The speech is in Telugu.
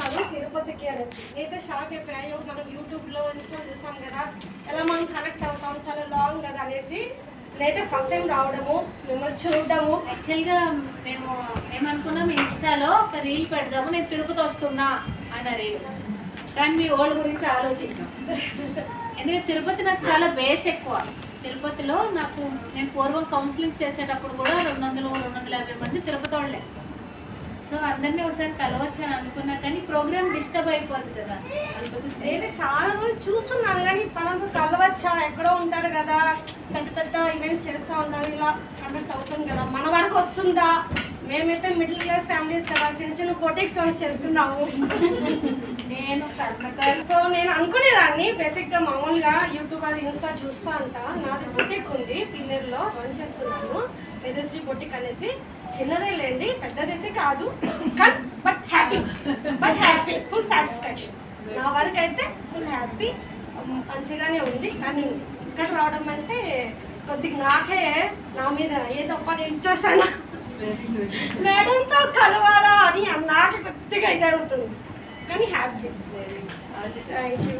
కాదు తిరుపతికి అనేసి. నేనైతే షాక్ అయిపోయాయి. మనం యూట్యూబ్లో ఇన్స్టా చూసాం కదా, ఎలా మనం కనెక్ట్ అవుతాం, చాలా లాంగ్ కదా అనేసి. నేనైతే ఫస్ట్ టైం రావడము, మిమ్మల్ని చూడడము. యాక్చువల్గా మేము ఏమనుకున్నాం, ఇన్స్టాలో ఒక రీల్ పెడదాము, నేను తిరుపతి వస్తున్నా అన్న రీల్. కానీ మీ ఓల్డ్ గురించి ఆలోచించాం. ఎందుకంటే తిరుపతి నాకు చాలా బేస్ ఎక్కువ. తిరుపతిలో నేను పూర్వం కౌన్సిలింగ్స్ చేసేటప్పుడు కూడా 200-250 మంది తిరుపతి వాళ్ళే. సో అందరినీ ఒకసారి కలవచ్చని అనుకున్నా, కానీ ప్రోగ్రామ్ డిస్టర్బ్ అయిపోద్ది కదా. నేను చాలా మంది చూస్తున్నాను కానీ తనకు కలవచ్చా, ఎక్కడో ఉంటారు కదా, పెద్ద పెద్ద ఈవెంట్స్ చేస్తూ ఉంటారు, ఇలా కండక్ట్ అవుతుంది కదా, మన వరకు వస్తుందా? మేమైతే మిడిల్ క్లాస్ ఫ్యామిలీస్ కదా, చిన్న చిన్న బొటిక్స్ రన్స్ చేస్తున్నాము. నేను సన్నకారు. సో నేను అనుకునేదాన్ని బేసిక్గా మామూలుగా యూట్యూబ్ అది ఇన్స్టా చూస్తా అంట. నాది బొటిక్ ఉంది, పిల్లర్లో రన్ చేస్తున్నాను, వేదశ్రీ బొటిక్ అనేసి. చిన్నదే లేండి, పెద్దదైతే కాదు, బట్ హ్యాపీ ఫుల్ సాటిస్ఫాక్షన్. నా వరకు అయితే ఫుల్ హ్యాపీ, మంచిగానే ఉంది. కానీ ఇక్కడ రావడం అంటే కొద్దిగా నాకే నా మీద ఏదో పని ఇచ్చేసాను, మేడంతో కలవాలా అని నాకే కొద్దిగా ఇది అవుతుంది. కానీ హ్యాపీ. Thank you.